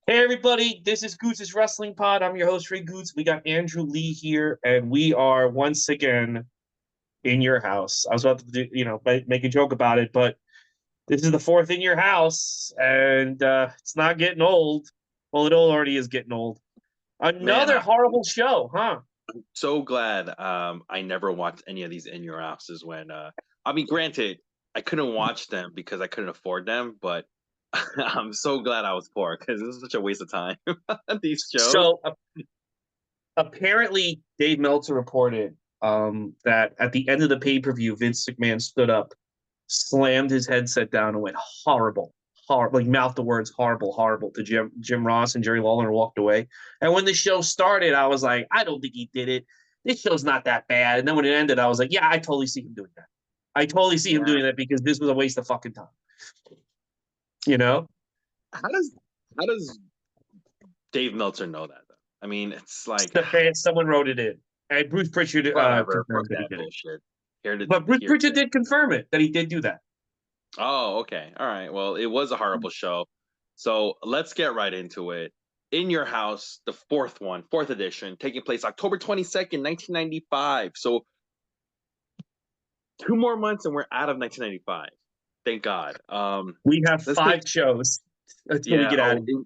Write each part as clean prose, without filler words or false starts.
Hey everybody, this is Goots' Wrestling Pod. I'm your host, Ray Goots. We got Andrew Lee here, and we are once again in your house. I was about to make a joke about it, but this is the fourth in your house, and it's not getting old. Well, it already is getting old. Man, Another I'm horrible show, huh? so glad I never watched any of these in your houses when I mean granted, I couldn't watch them because I couldn't afford them, but I'm so glad I was poor because this is such a waste of time. These shows. So apparently, Dave Meltzer reported that at the end of the pay-per-view, Vince McMahon stood up, slammed his headset down, and went horrible, horrible, like mouthed the words horrible, horrible to Jim Ross and Jerry Lawler and walked away. And when the show started, I was like, I don't think he did it. This show's not that bad. And then when it ended, I was like, yeah, I totally see him doing that. I totally see him Yeah. doing that because this was a waste of fucking time. You know? How does Dave Meltzer know that though? I mean, it's like The fans, someone wrote it in. And Bruce Pritchard whatever, fuck confirmed that he that did it. bullshit. Here to But Bruce hear Pritchard it. did confirm it, that he did do that. Oh, okay. All right. Well, it was a horrible show. So let's get right into it. In Your House, the fourth edition, taking place October 22nd, 1995. So 2 more months and we're out of 1995. Thank God. We have Let's take, 5 shows until we yeah. get out of here.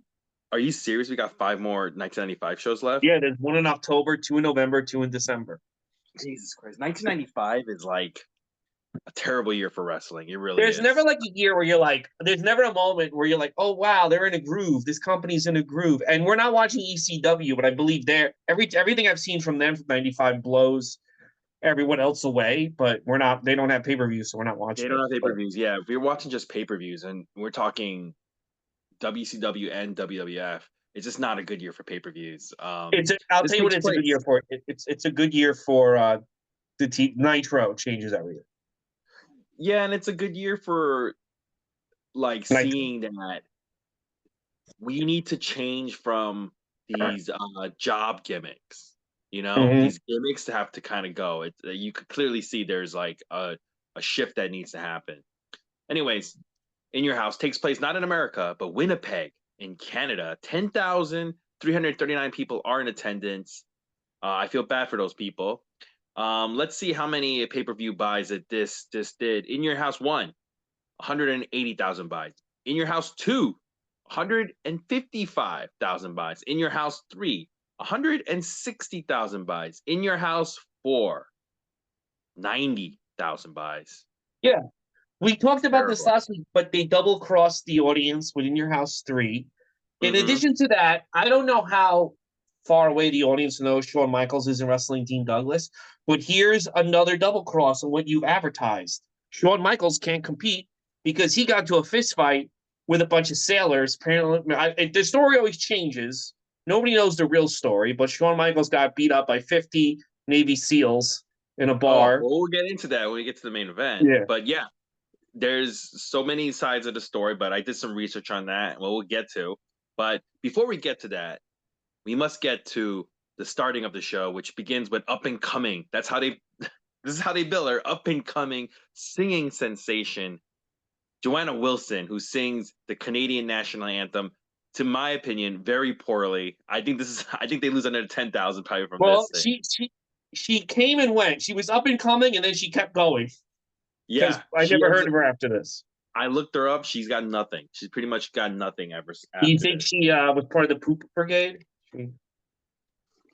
Are you serious? We got 5 more 1995 shows left? Yeah, there's one in October, 2 in November, 2 in December. Jesus Christ. 1995 is like a terrible year for wrestling. It really There's never is. like a year where you're like, there's never a moment where you're like, oh wow, they're in a groove. This company's in a groove. And we're not watching ECW, but I believe everything I've seen from them from '95 blows everyone else away. But they don't have pay-per-view, so we're not They watching don't it. have pay But per views. Yeah. If we're watching just pay per views and we're talking WCW and WWF, it's just not a good year for pay per views. I'll This tell you what takes it's a good place. year for. It's a good year for Nitro changes every year. Yeah, and it's a good year for like Nitro. seeing that we need to change from these job gimmicks. Mm-hmm. These gimmicks have to kind of go. You could clearly see there's like a shift that needs to happen. Anyways, In Your House takes place not in America, but Winnipeg in Canada. 10,339 people are in attendance. I feel bad for those people. Let's see how many pay per view buys that this did. In Your House 180,000 buys. In Your House 2, 155,000 buys. In Your House 3, 160,000 buys. In Your House 4, 90,000 buys. Yeah. We talked about this Terrible. last week, but they double crossed the audience within Your House 3. In Mm-hmm. addition to that, I don't know how far away the audience knows Shawn Michaels is in wrestling Dean Douglas, but here's another double cross on what you've advertised. Shawn Michaels can't compete because he got to a fist fight with a bunch of sailors. Apparently, the story always changes. Nobody knows the real story, but Shawn Michaels got beat up by 50 Navy SEALs in a Oh, bar. well, we'll get into that when we get to the main event. Yeah. But yeah, there's so many sides of the story, but I did some research on that. Well, we'll get to. But before we get to that, we must get to the starting of the show, which begins with up and coming. That's how they this is how they bill her, up and coming singing sensation, Joanna Wilson, who sings the Canadian national anthem, to my opinion, very poorly. I think they lose under 10,000 probably from Well, this thing. she came and went. She was up and coming, and then she kept going because Yeah, I never heard of her after this. I looked her up. She's got nothing. She's pretty much got nothing ever Do you after think this. she was part of the poop brigade?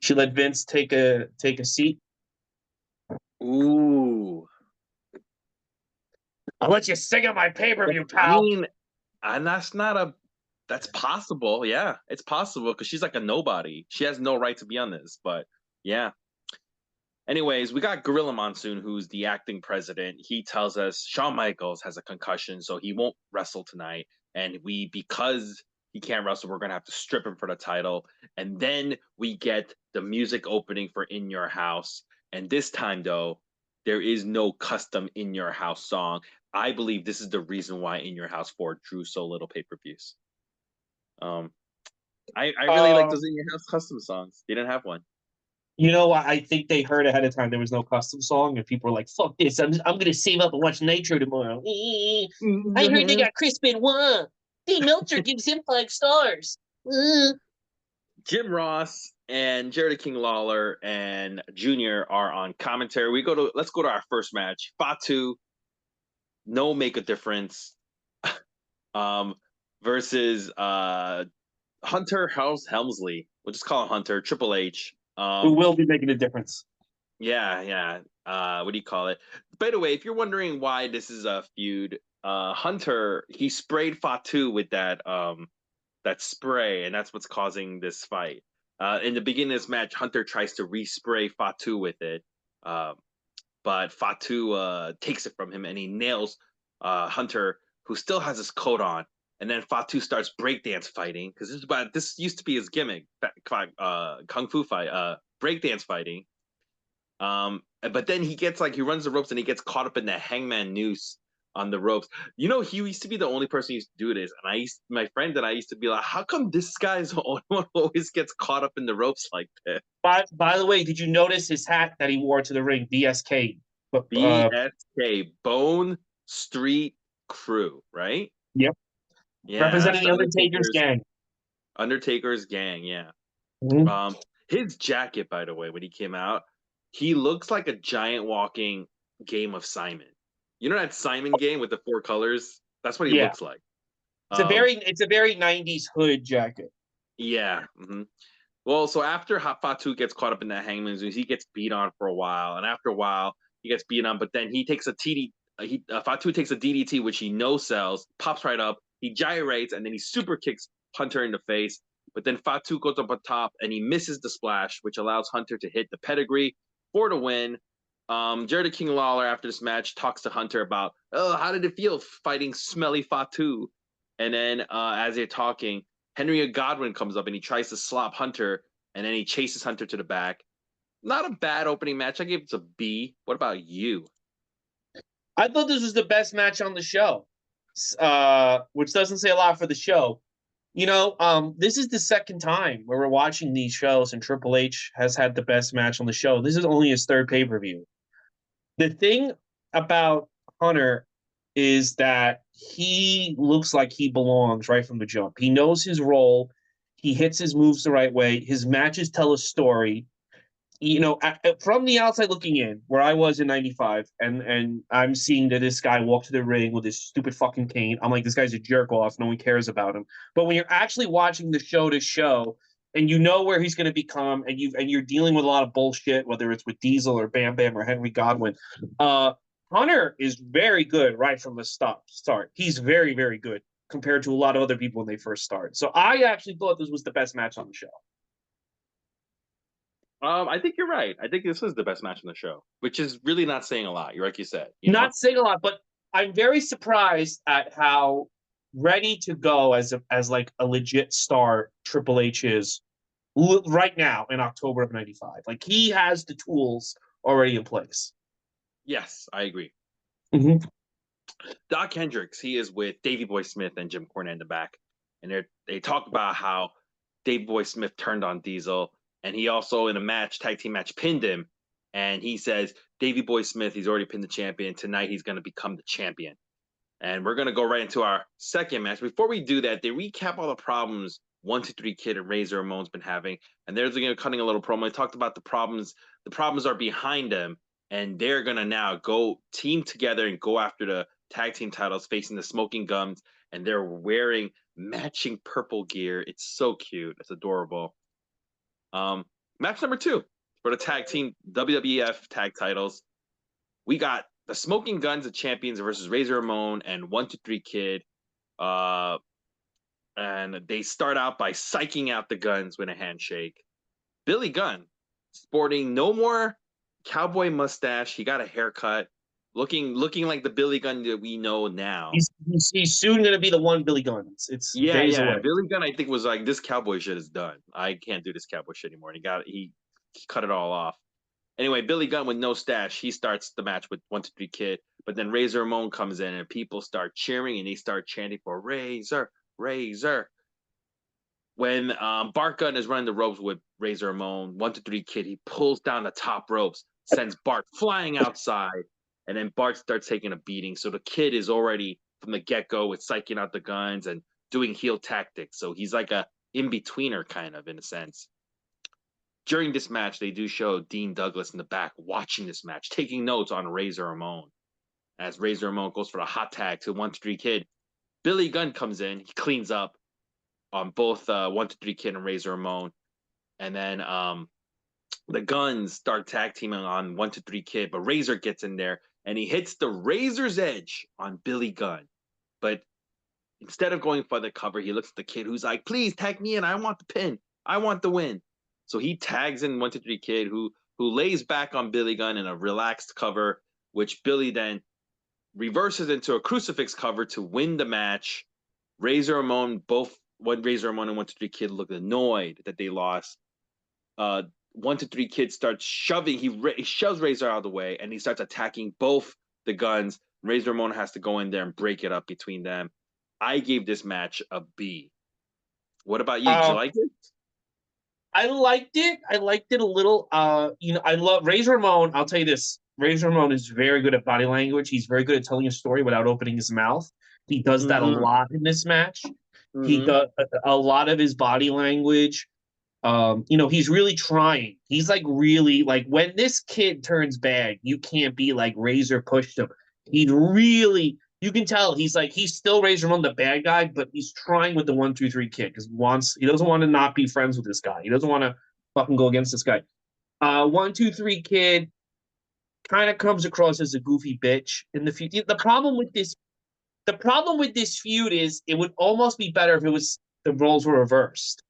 She let Vince take a seat. Ooh. I'll let you sing on my pay per view, I pal. mean, and that's possible. Yeah, it's possible because she's like a nobody. She has no right to be on this, but yeah. Anyways, we got Gorilla Monsoon, who's the acting president. He tells us Shawn Michaels has a concussion, so he won't wrestle tonight. And because he can't wrestle, we're gonna have to strip him for the title. And then we get the music opening for In Your House. And this time, though, there is no custom In Your House song. I believe this is the reason why In Your House 4 drew so little pay-per-views. Um, I really like those In Your House custom songs. They didn't have one. You know, I think they heard ahead of time there was no custom song, and people were like, "Fuck this! I'm gonna save up and watch Nitro tomorrow." In I Your heard they House. got Chris Benoit. Dave Meltzer gives him 5 stars. Jim Ross and Jerry King Lawler and Junior are on commentary. Let's go to our first match. Fatu, no make a difference. um versus Hunter Helmsley. We'll just call him Hunter, Triple H. Who will be making a difference. Yeah. What do you call it? By the way, if you're wondering why this is a feud, Hunter, he sprayed Fatu with that spray, and that's what's causing this fight. In the beginning of this match, Hunter tries to respray Fatu with it, uh, but Fatu takes it from him and he nails Hunter, who still has his coat on. And then Fatu starts breakdance fighting because this used to be his gimmick, kung fu fight, breakdance fighting. But then he runs the ropes and he gets caught up in the hangman noose on the ropes. He used to be the only person who used to do this, and my friend and I used to be like, how come this guy's the only one who always gets caught up in the ropes like this? By the way, did you notice his hat that he wore to the ring? BSK. BSK, Bone Street Crew, right? Yep. Yeah, Representing the Undertaker's gang. Undertaker's gang, yeah. Mm-hmm. His jacket, by the way, when he came out, he looks like a giant walking game of Simon. You know that Simon game with the 4 colors? That's what he looks like. It's a very 90s hood jacket. Yeah. Mm-hmm. Well, so after Fatu gets caught up in that hangman's noose, he gets beat on for a while, and after a while, he gets beat on. But then he takes Fatu takes a DDT, which he no sells, pops right up, he gyrates, and then he super kicks Hunter in the face. But then Fatu goes up on top, and he misses the splash, which allows Hunter to hit the pedigree for the win. Jerry King Lawler, after this match, talks to Hunter about, how did it feel fighting smelly Fatu? And then as they're talking, Henry Godwin comes up and he tries to slop Hunter, and then he chases Hunter to the back. Not a bad opening match. I gave it a B. What about you? I thought this was the best match on the show, which doesn't say a lot for the show. This is the second time where we're watching these shows, and Triple H has had the best match on the show. This is only his third pay-per-view. The thing about Hunter is that he looks like he belongs right from the jump. He knows his role. He hits his moves the right way. His matches tell a story. From the outside looking in, where I was in '95, and I'm seeing that this guy walk to the ring with his stupid fucking cane. I'm like, this guy's a jerk off. No one cares about him. But when you're actually watching the show to show, and you know where he's going to become, and you're dealing with a lot of bullshit, whether it's with Diesel or Bam Bam or Henry Godwin, Hunter is very good right from the start. He's very, very good compared to a lot of other people when they first start. So I actually thought this was the best match on the show. I think you're right. I think this is the best match on the show, which is really not saying a lot. Like you said, not saying a lot, but I'm very surprised at how ready to go as like a legit star Triple H is right now in October of '95. Like he has the tools already in place. Yes, I agree. Mm-hmm. Doc Hendricks, he is with Davey Boy Smith and Jim Cornette in the back, and they talk about how Davey Boy Smith turned on Diesel. And he also, in a tag team match, pinned him. And he says, Davey Boy Smith, he's already pinned the champion. Tonight, he's going to become the champion. And we're going to go right into our second match. Before we do that, they recap all the problems 1, 2, 3 Kid and Razor Ramon's been having. And they're cutting a little promo. They talked about the problems. The problems are behind them. And they're going to now go team together and go after the tag team titles, facing the Smoking Guns. And they're wearing matching purple gear. It's so cute. It's adorable. Match number 2 for the tag team WWF tag titles. We got the Smoking Guns of Champions versus Razor Ramon and 1, 2, 3 Kid. And they start out by psyching out the Guns with a handshake. Billy Gunn, sporting no more cowboy mustache. He got a haircut, looking like the Billy Gunn that we know now. He's soon going to be the one Billy Gunn. It's days away. Billy Gunn, I think, was like, this cowboy shit is done. I can't do this cowboy shit anymore. And he cut it all off. Anyway, Billy Gunn with no stash, he starts the match with 1, 2, 3 Kid. But then Razor Ramon comes in and people start cheering and they start chanting for Razor, Razor. When Bart Gunn is running the ropes with Razor Ramon, 1, 2, 3 Kid, he pulls down the top ropes, sends Bart flying outside, and then Bart starts taking a beating. So the Kid is already from the get-go with psyching out the Guns and doing heel tactics. So he's like a in-betweener, kind of, in a sense. During this match, they do show Dean Douglas in the back watching this match, taking notes on Razor Ramon. As Razor Ramon goes for the hot tag to 1-2-3 Kid, Billy Gunn comes in. He cleans up on both 1-2-3 Kid and Razor Ramon. And then the Guns start tag teaming on 1-2-3 Kid, but Razor gets in there and he hits the Razor's Edge on Billy Gunn. But instead of going for the cover, he looks at the Kid, who's like, please tag me in. I want the pin. I want the win. So he tags in 1-2-3 Kid, who lays back on Billy Gunn in a relaxed cover, which Billy then reverses into a crucifix cover to win the match. Razor Ramon, when Razor Ramon and 1-2-3 Kid look annoyed that they lost, 1-2-3 Kid starts shoving. He shoves Razor out of the way, and he starts attacking both the Guns. Razor Ramon has to go in there and break it up between them. I gave this match a B. What about you? Did you like it? I liked it. I liked it a little. I love Razor Ramon. I'll tell you this. Razor Ramon is very good at body language. He's very good at telling a story without opening his mouth. He does that a lot in this match. He does a lot of his body language. He's really trying. He's like really like when this kid turns bad, you can't be like Razor pushed him. He's really you can tell he's still Razor Ramon the bad guy, but he's trying with the 1-2-3 Kid because he doesn't want to not be friends with this guy. He doesn't want to fucking go against this guy. 1-2-3 Kid kind of comes across as a goofy bitch in the feud. The problem with this feud is it would almost be better if the roles were reversed,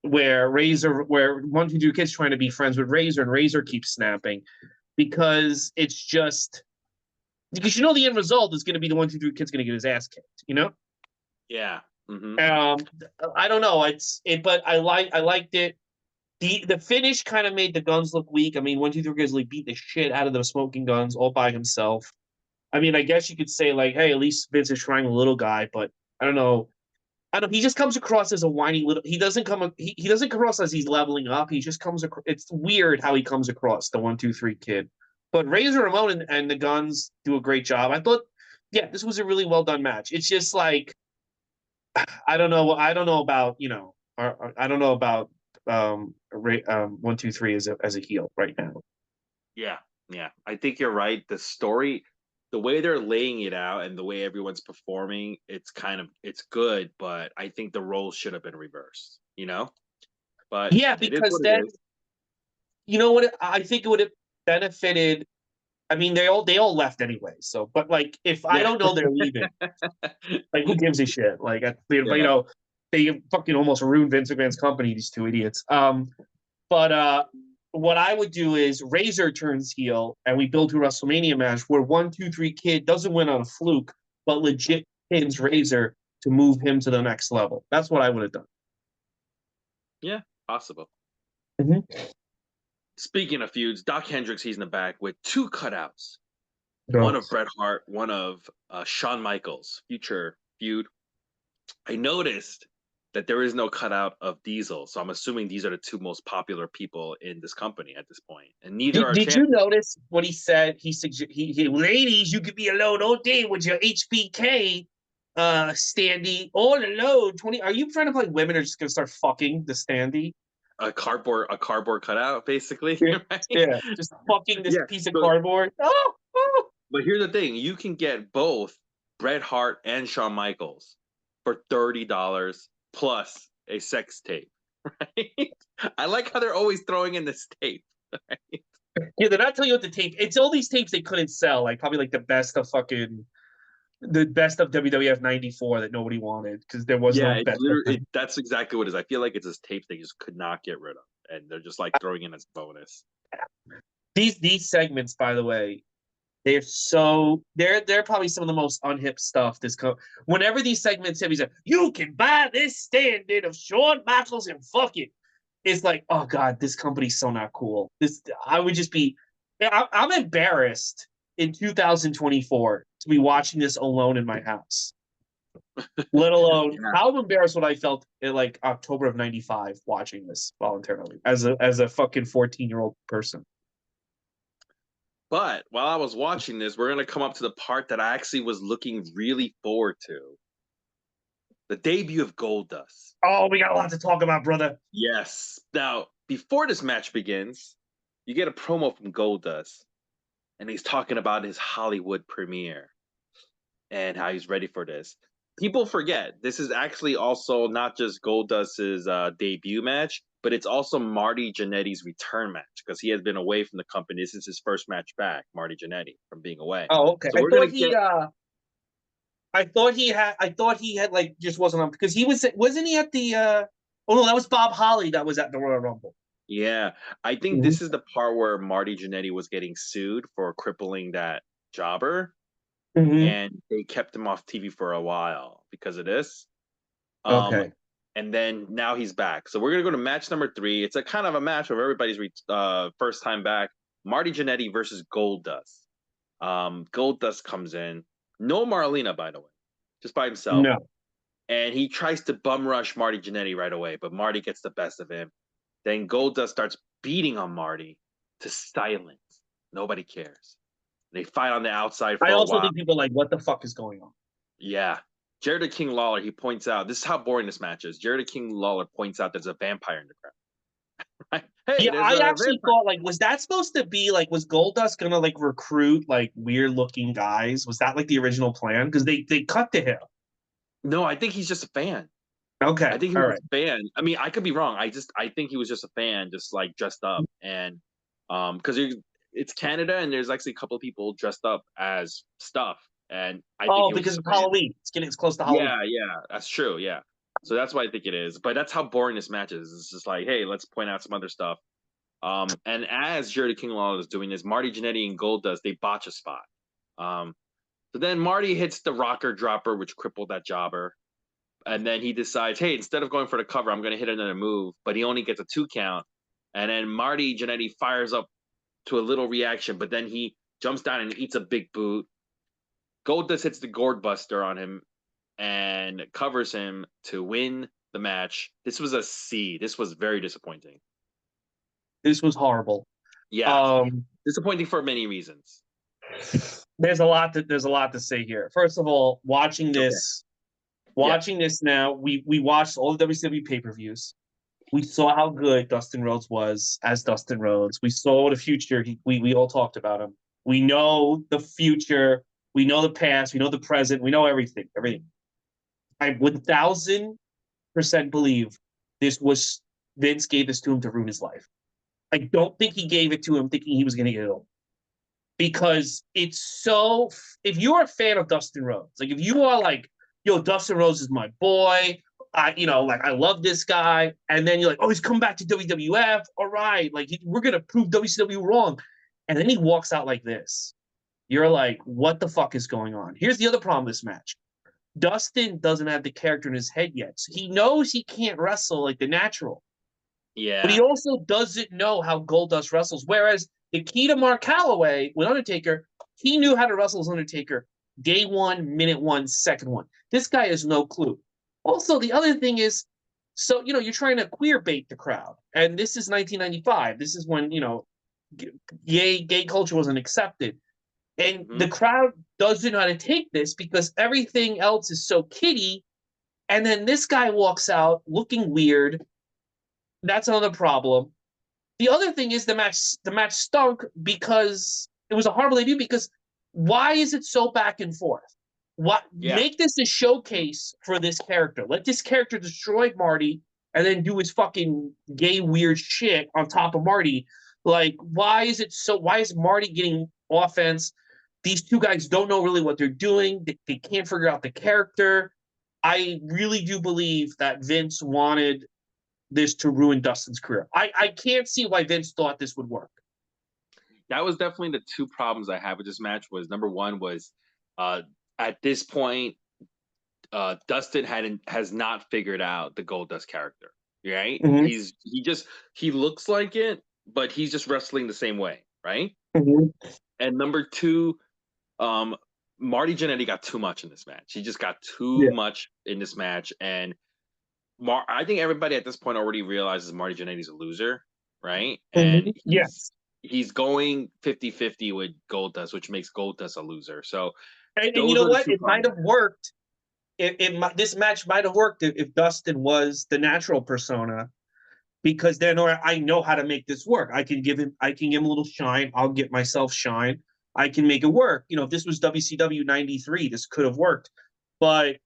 where 1-2-3 Kid's trying to be friends with Razor and Razor keeps snapping, because it's just because the end result is going to be the 1-2-3 Kid's going to get his ass kicked. Yeah. I don't know. But I liked it. The finish kind of made the Guns look weak. I mean, 1-2-3 Grizzly beat the shit out of the Smoking Guns all by himself. I mean, I guess you could say like, hey, at least Vince is trying a little guy, but I don't know. He just comes across as a whiny little. He doesn't come across as he's leveling up. He just comes across. It's weird how he comes across, the 1-2-3 Kid. But Razor Ramon and the Guns do a great job. I thought, yeah, this was a really well done match. It's just like, I don't know. I don't know about I don't know about 1-2-3 as a heel right now. Yeah. I think you're right. The story, the way they're laying it out, and the way everyone's performing, it's good. But I think the roles should have been reversed. But Yeah, it is because what then it is. I think it would have benefited. I mean, they all left anyway. So, but like, if I Yeah. don't know they're leaving, like, who gives a shit? Like, Yeah. they fucking almost ruined Vince McMahon's company. These two idiots. But what I would do is Razor turns heel, and we build to a WrestleMania match where 1-2-3 Kid doesn't win on a fluke, but legit pins Razor to move him to the next level. That's what I would have done. Yeah. Possible. Mm-hmm. Speaking of feuds, Doc Hendricks, he's in the back with two cutouts. So, One of Bret Hart, one of Shawn Michaels, future feud. I noticed that there is no cutout of Diesel, so I'm assuming these are the two most popular people in this company at this point, and neither are did you champions. notice what he said? Ladies, you could be alone all day with your HBK standee all alone. 20. Are you trying to play women are just gonna start fucking the standee? A cardboard cutout, basically. Yeah, Right? yeah, just fucking this Yeah. piece of So, cardboard. Oh. but here's the thing: you can get both Bret Hart and Shawn Michaels for $30 plus a sex tape. Right? I like how they're always throwing in this tape. Right? Yeah, they're not telling you what the tape. It's all these tapes they couldn't sell, like probably like the best of WWF '94 that nobody wanted because there was Yeah, no it's best. literally that's exactly what it is. I feel like it's this tape they just could not get rid of, and they're just like throwing in as bonus. These segments, by the way, they're probably some of the most unhip stuff. Whenever these segments hit, he's like, you can buy this stand-in of Shawn Michaels and fuck it. It's like, oh god, this company's so not cool. I would just be, I'm embarrassed in 2024 to be watching this alone in my house. Let alone Yeah. how embarrassed would I felt in like October of '95 watching this voluntarily as a fucking 14-year-old person. But while I was watching this, we're gonna come up to the part that I actually was looking really forward to. the debut of Goldust. Oh, we got a lot to talk about, brother. Yes. Now, before this match begins, you get a promo from Goldust, and he's talking about his Hollywood premiere and how he's ready for this. People forget this is actually also not just Goldust's debut match, but it's also Marty Jannetty's return match because he has been away from the company. This is his first match back, Marty Jannetty, from being away. Oh, okay. So we're gonna get. I thought he had like just wasn't on because wasn't he at the oh no, that was Bob Holly that was at the Royal Rumble. Yeah, I think Mhm. this is the part where Marty Jannetty was getting sued for crippling that jobber, Mhm. and they kept him off TV for a while because of this. Um, Okay. and then now he's back. So we're gonna go to match number 3. It's a kind of a match of everybody's first time back. Marty Jannetty versus Goldust. Goldust comes in, no Marlena, by the way, just by himself, No. and he tries to bum rush Marty Jannetty right away, but Marty gets the best of him. Then Goldust starts beating on Marty to silence. Nobody cares. They fight on the outside I for a also while. think people are like, what the fuck is going on? Yeah. Jared the King Lawler, he points out, this is how boring this match is. Jared the King Lawler points out there's a vampire in the crowd. Right? Hey, Yeah, there's I a actually vampire. thought like, was that supposed to be like, was Goldust gonna like recruit like weird looking guys? Was that like the original plan? Because they cut to him. No, I think he's just a fan. I Okay, think he all was right. a fan. I mean, I could be wrong. I think he was just a fan, just like dressed up. And because it's Canada and there's actually a couple of people dressed up as stuff. And I think Oh, he was because just it's a fan. Halloween. It's getting close to Halloween. Yeah, yeah, that's true. Yeah. So that's what I think it is. But that's how boring this match is. It's just like, hey, let's point out some other stuff. And as Jerry King Lawler is doing this, Marty Jannetty and Goldust, they botch a spot. Um, so then Marty hits the rocker dropper, which crippled that jobber. And then he decides, hey, instead of going for the cover, I'm going to hit another move. But he only gets a 2 count. And then Marty Jannetty fires up to a little reaction, but then he jumps down and eats a big boot. Goldust hits the gourd buster on him and covers him to win the match. This was a C. This was very disappointing. This was horrible. Yeah, Um, disappointing for many reasons. there's a lot to say here. First of all, Okay. Yeah. watching this now, we watched all the WCW pay-per-views. We saw how good Dustin Rhodes was as Dustin Rhodes. We saw the future. We all talked about him. We know the future. We know the past. We know the present. We know everything. Everything. I 1,000% believe this was Vince gave this to him to ruin his life. I don't think he gave it to him thinking he was going to get ill because it's so. If you're a fan of Dustin Rhodes, like if you are like, yo, Dustin Rhodes is my boy. Like I love this guy, and then you're like, oh, he's come back to WWF. All right, like we're gonna prove WCW wrong, and then he walks out like this. You're like, what the fuck is going on? Here's the other problem with this match. Dustin doesn't have the character in his head yet. So he knows he can't wrestle like the natural, but he Yeah. also doesn't know how Goldust wrestles. Whereas the key to Mark Calloway with Undertaker, he knew how to wrestle as Undertaker day one, minute one, second one. This guy has no clue. Also, the other thing is, so you're trying to queer bait the crowd, and this is 1995. This is when gay culture wasn't accepted, and Hmm. the crowd doesn't know how to take this because everything else is so kiddie. And then this guy walks out looking weird. That's another problem. The other thing is the match stunk because it was a horrible debut because why is it so back and forth? What Yeah. make this a showcase for this character? Let this character destroy Marty and then do his fucking gay weird shit on top of Marty. Like, why is Marty getting offense? These two guys don't know really what they're doing. They can't figure out the character. I really do believe that Vince wanted this to ruin Dustin's career. I can't see why Vince thought this would work. That was definitely the two problems I had with this match. Was number one was uh, at this point, Dustin has not figured out the Goldust character. Right? Mm-hmm. He looks like it, but he's just wrestling the same way, right? Mm-hmm. And number two, um, Marty Jannetty got too much in this match. He just got too Yeah. much in this match, and I think everybody at this point already realizes Marty Jannetty's a loser, right? Mm-hmm. And Yes. he's going 50-50 with Goldust, which makes Goldust a loser. So And you those know are the what? two It might problems. have worked this match might have worked if Dustin was the natural persona, because then I know how to make this work. I can give him a little shine. I'll get myself shine. I can make it work. If this was WCW '93, this could have worked. But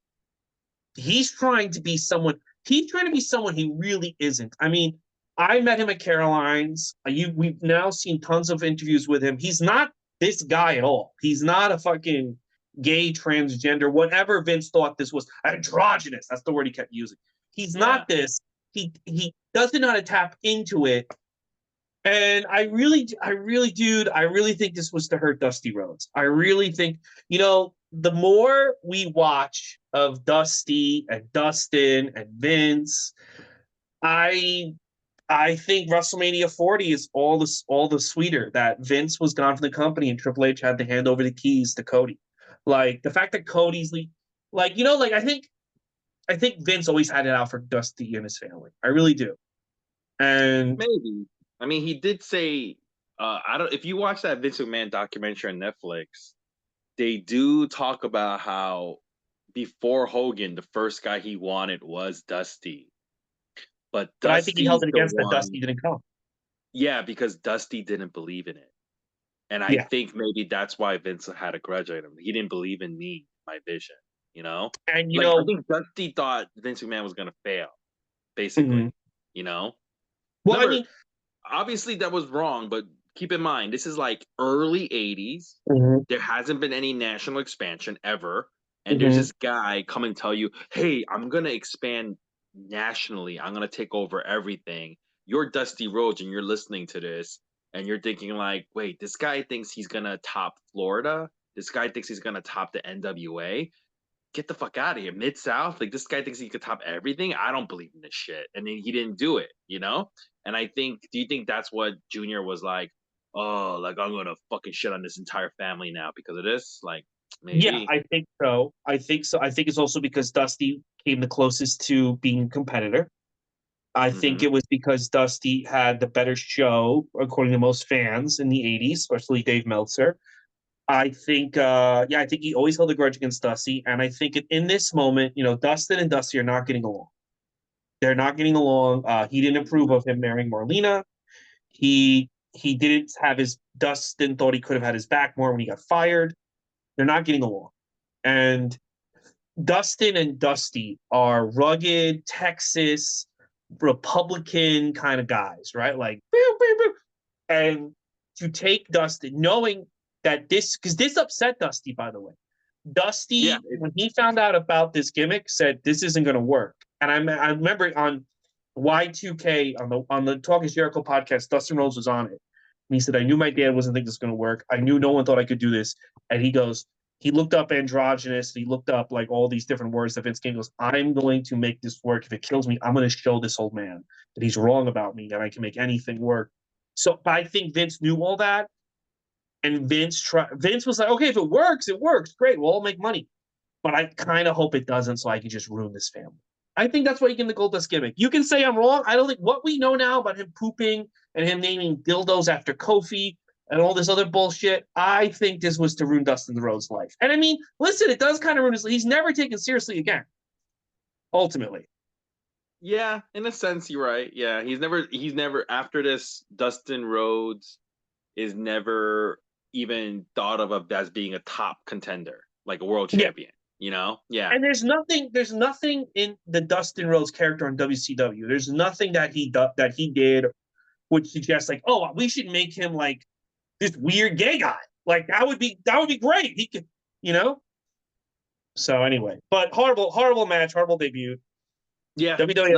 he's trying to be someone. He's trying to be someone he really isn't. I mean, I met him at Caroline's. We've now seen tons of interviews with him. He's not this guy at all. He's not a fucking gay, transgender, whatever Vince thought this was. Androgynous. That's the word he kept using. He's not this. He doesn't know how to tap into it. And I really think this was to hurt Dusty Rhodes. I really think, the more we watch of Dusty and Dustin and Vince, I think WrestleMania 40 is all the sweeter that Vince was gone from the company and Triple H had to hand over the keys to Cody. Like the fact that Cody's I think Vince always had it out for Dusty and his family. I really do. And maybe. I mean, he did say, I don't. If you watch that Vince McMahon documentary on Netflix, they do talk about how before Hogan, the first guy he wanted was Dusty. But I think he held it against that Dusty didn't come. Yeah, because Dusty didn't believe in it. And I think maybe that's why Vince had a grudge on him. He didn't believe in me, my vision, And I think Dusty thought Vince McMahon was gonna fail, basically. Well, Remember, I mean, obviously that was wrong, but keep in mind, this is like early 80s. There hasn't been any national expansion ever. And there's this guy come and tell you, hey, I'm gonna expand nationally. I'm gonna take over everything. You're Dusty Rhodes and you're listening to this, and you're thinking like, wait, this guy thinks he's gonna top Florida. This guy thinks he's gonna top the NWA. Get the fuck out of here. Mid-South? Like, this guy thinks he could top everything? I don't believe in this shit. And then he didn't do it, And I think, do you think that's what Junior was like? Oh, like, I'm gonna fucking shit on this entire family now because of this? Like, maybe. Yeah, I think so. I think it's also because Dusty came the closest to being a competitor. I think it was because Dusty had the better show, according to most fans in the 80s, especially Dave Meltzer. I think he always held a grudge against Dusty. And I think in this moment, Dustin and Dusty are not getting along. They're not getting along. He didn't approve of him marrying Marlena. He didn't have Dustin thought he could have had his back more when he got fired. They're not getting along. And Dustin and Dusty are rugged Texas Republican kind of guys, right? Like, and to take Dustin, knowing that because this upset Dusty, by the way. Dusty, when he found out about this gimmick, said this isn't going to work. And I remember on Y2K on the Talk is Jericho podcast, Dustin Rhodes was on it. And he said, I knew my dad wasn't think this was going to work. I knew no one thought I could do this. And he looked up androgynous. He looked up like all these different words that Vince King goes, I'm going to make this work. If it kills me, I'm going to show this old man that he's wrong about me and I can make anything work. So but I think Vince knew all that. And Vince was like, okay, if it works, it works. Great. We'll all make money. But I kind of hope it doesn't so I can just ruin this family. I think that's why he gave the Goldust gimmick. You can say I'm wrong. I don't think what we know now about him pooping and him naming dildos after Kofi and all this other bullshit, I think this was to ruin Dustin Rhodes' life. And I mean, listen, it does kind of ruin his life. He's never taken seriously again, ultimately. Yeah, in a sense, you're right. Yeah, he's never, after this, Dustin Rhodes is never even thought of as being a top contender, like a world champion. Yeah. And there's nothing in the Dustin Rhodes character on WCW. There's nothing that he did which suggests like, oh, we should make him like this weird gay guy. Like that would be great. He could, So anyway, but horrible match, horrible debut. Yeah, WWE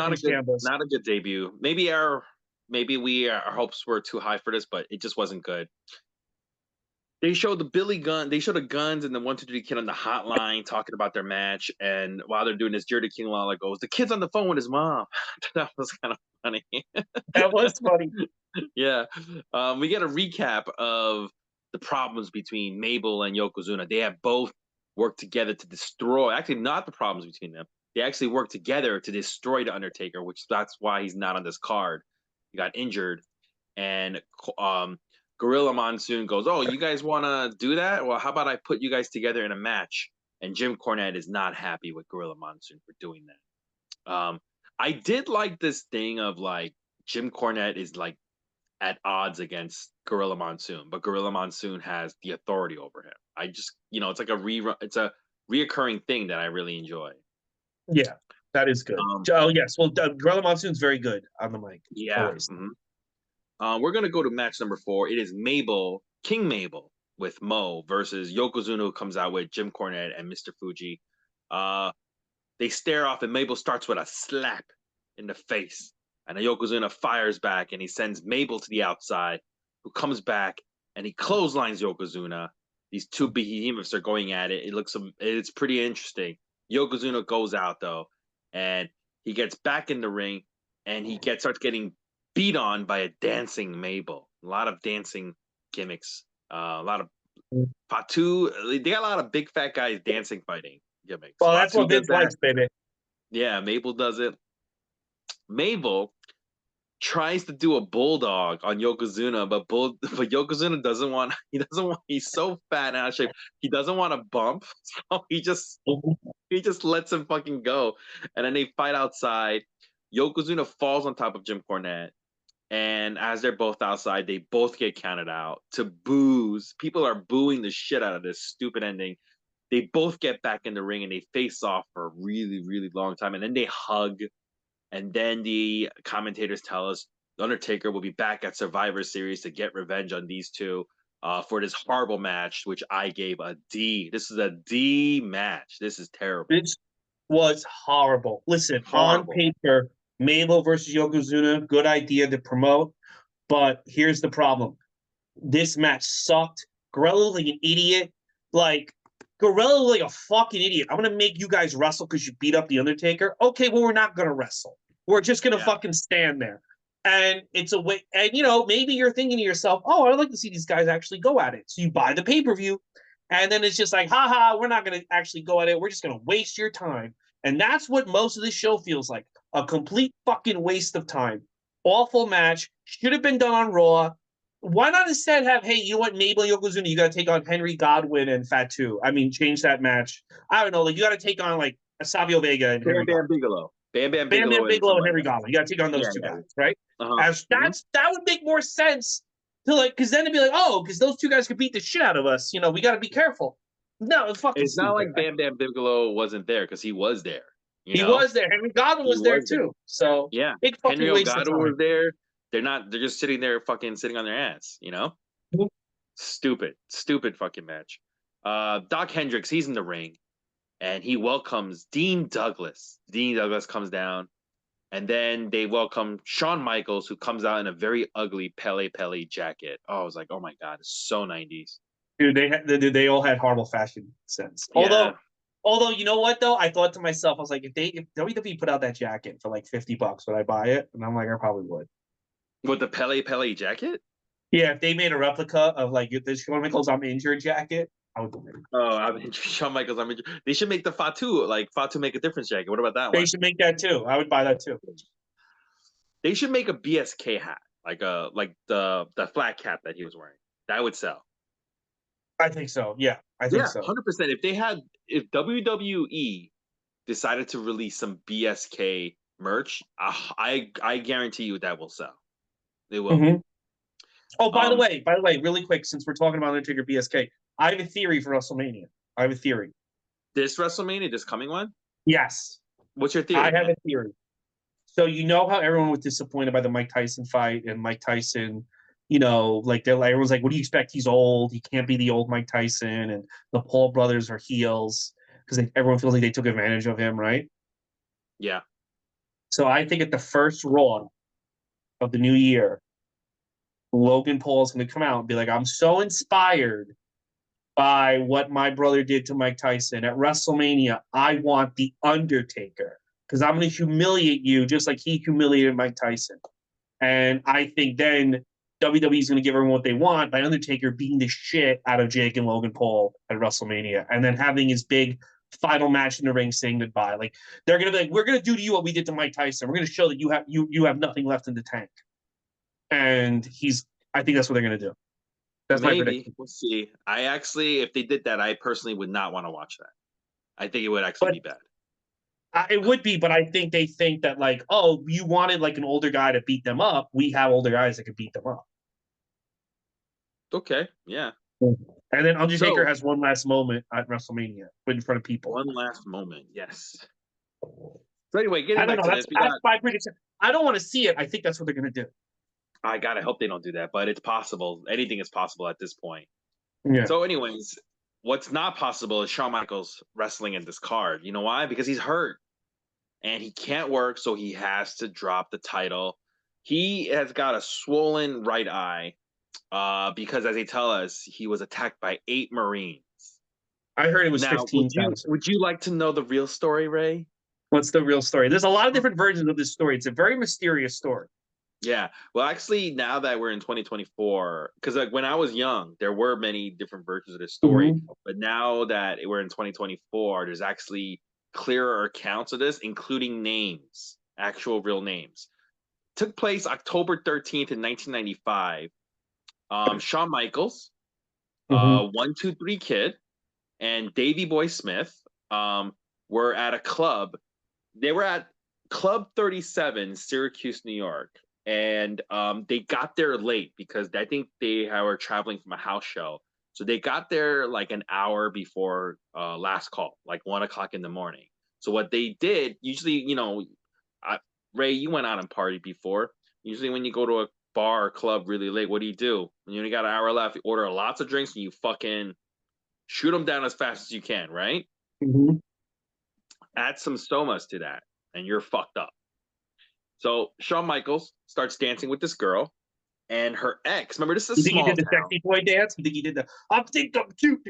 not a good debut. Maybe our hopes were too high for this, but it just wasn't good. They showed the guns and the 1 2 3 kid on the hotline talking about their match, and while they're doing this, Jerry King Lawler goes, "The kid's on the phone with his mom." That was kind of funny. That was funny. Yeah, we get a recap of the problems between Mabel and Yokozuna. They have both worked together to destroy. Actually, not the problems between them. They actually worked together to destroy the Undertaker, which that's why he's not on this card. He got injured, and Gorilla Monsoon goes, "Oh, you guys want to do that? Well, how about I put you guys together in a match?" and Jim Cornette is not happy with Gorilla Monsoon for doing that. I did like this thing of like Jim Cornette is like at odds against Gorilla Monsoon, but Gorilla Monsoon has the authority over him. I just, it's like a rerun. It's a reoccurring thing that I really enjoy. Yeah, that is good. Um, Oh yes, well, Gorilla Monsoon's very good on the mic. yeah. Always. We're gonna go to match number 4. It is King Mabel with Mo versus Yokozuna, who comes out with Jim Cornette and Mr. Fuji. Uh, they stare off, and Mabel starts with a slap in the face. And Yokozuna fires back, and he sends Mabel to the outside, who comes back, and he clotheslines Yokozuna. These two behemoths are going at it. It's pretty interesting. Yokozuna goes out though, and he gets back in the ring, and starts getting beat on by a dancing Mabel. A lot of dancing gimmicks. A lot of Fatu. They got a lot of big fat guys dancing fighting gimmicks. Well, that's Fatu what Vince does that. likes, baby. Yeah, Mabel does it. Mabel tries to do a bulldog on Yokozuna, but Yokozuna doesn't want. He doesn't want. He's so fat and out of shape. He doesn't want to bump, so he just lets him fucking go. And then they fight outside. Yokozuna falls on top of Jim Cornette, and as they're both outside, they both get counted out to boos. People are booing the shit out of this stupid ending. They both get back in the ring and they face off for a really, really long time, and then they hug. And then the commentators tell us Undertaker will be back at Survivor Series to get revenge on these two for this horrible match, which I gave a D. This is a D match. This is terrible. This was horrible. Listen, on Horrible. paper, Mabel versus Yokozuna, good idea to promote, but here's the problem. This match sucked. Gorilla looked like an idiot. Like, Gorilla looked like a fucking idiot. I'm going to make you guys wrestle because you beat up The Undertaker. Okay, well, we're not going to wrestle. We're just going to fucking stand there. And it's a way. And, maybe you're thinking to yourself, oh, I'd like to see these guys actually go at it. So you buy the pay-per-view. And then it's just like, haha, we're not going to actually go at it. We're just going to waste your time. And that's what most of this show feels like. A complete fucking waste of time. Awful match. Should have been done on Raw. Why not instead have, hey, you want Mabel Yokozuna? You got to take on Henry Godwin and Fatu. I mean, change that match. I don't know. Like, you got to take on, like, Savio Vega and Henry Bam Bigelow. Bam Bigelow and Henry Godwin. You got to take on those two guys, right? That would make more sense to, like, because then it'd be like, oh, because those two guys could beat the shit out of us. We got to be careful. No, it's fucking It's not like Bam Bigelow wasn't there because he was there. He was there. Henry Godwin was there too. So yeah, big fucking Henry waste of Godwin time. was there. They're just sitting there fucking sitting on their ass, Mhm. Stupid fucking match. Doc Hendricks, he's in the ring and he welcomes Dean Douglas. Dean Douglas comes down and then they welcome Shawn Michaels, who comes out in a very ugly Pele jacket. Oh, I was like, oh my God, it's so 90s. Dude, they all had horrible fashion sense. Yeah. Although, you know what though? I thought to myself, I was like, if WWE put out that jacket for like $50, would I buy it? And I'm like, I probably would. With the Pele jacket? Yeah, if they made a replica of like the Shawn Michaels I'm injured jacket, I would do it. Oh, I'm injured. Shawn Michaels, I'm injured. They should make the Fatu Make a Difference jacket. What about that one? They should make that too. I would buy that too. They should make a BSK hat, like the flat cap that he was wearing. That would sell. I think so. Yeah, I think so. 100%. If WWE decided to release some BSK merch, I guarantee you that will sell. They will. Mm-hmm. Oh, by the way, really quick, since we're talking about Undertaker BSK, I have a theory for WrestleMania. I have a theory. This WrestleMania, this coming one? Yes. What's your theory? I have a theory. So you know how everyone was disappointed by the Mike Tyson fight, and Mike Tyson, everyone's like, what do you expect? He's old. He can't be the old Mike Tyson. And the Paul brothers are heels because everyone feels like they took advantage of him, right? Yeah. So I think at the first Raw of the new year, Logan Paul is going to come out and be like, I'm so inspired by what my brother did to Mike Tyson. At WrestleMania, I want The Undertaker because I'm going to humiliate you just like he humiliated Mike Tyson. And I think then WWE is going to give everyone what they want by Undertaker beating the shit out of Jake and Logan Paul at WrestleMania and then having his big final match in the ring saying goodbye. Like, they're going to be like, we're going to do to you what we did to Mike Tyson. We're going to show that you have nothing left in the tank. And I think that's what they're going to do. That's my prediction. We'll see. If they did that, I personally would not want to watch that. I think it would actually But be bad. it would be, but I think they think that like, oh, you wanted like an older guy to beat them up. We have older guys that could beat them up. Okay, yeah. And then Undertaker So has one last moment at WrestleMania in front of people. one last moment, yes. So anyway, I getting don't back know. to That's this, we that's got. my prediction. I don't want to see it. I think that's what they're gonna do. I gotta hope they don't do that, but it's possible. Anything is possible at this point. Yeah. So, anyways, what's not possible is Shawn Michaels wrestling in this card. You know why? Because he's hurt and he can't work, so he has to drop the title. He has got a swollen right eye, because as they tell us, he was attacked by 8 Marines. I heard it was Now, would you 15,000. would you like to know the real story, Ray? What's the real story? There's a lot of different versions of this story. It's a very mysterious story. Yeah. Well, actually, now that we're in 2024, because like when I was young, there were many different versions of this story. Mm-hmm. But now that we're in 2024, there's actually clearer accounts of this, including names, actual real names. Took place October 13th in 1995. Shawn Michaels, Mm-hmm. 123 Kid, and Davy Boy Smith were at a club. They were at Club 37, Syracuse, New York, and they got there late because I think they were traveling from a house show. So they got there like an hour before last call, like 1 o'clock in the morning. So what they did, usually, I, Ray, you went out and partied before. Usually, when you go to a bar or club really late, what do? When you only got an hour left, you order lots of drinks and you fucking shoot them down as fast as you can, right? Mm-hmm. Add some somas to that, and you're fucked up. So Shawn Michaels starts dancing with this girl, and her ex. Remember, this is a You think he small did the town. sexy boy dance? You think he did the I think I'm cute.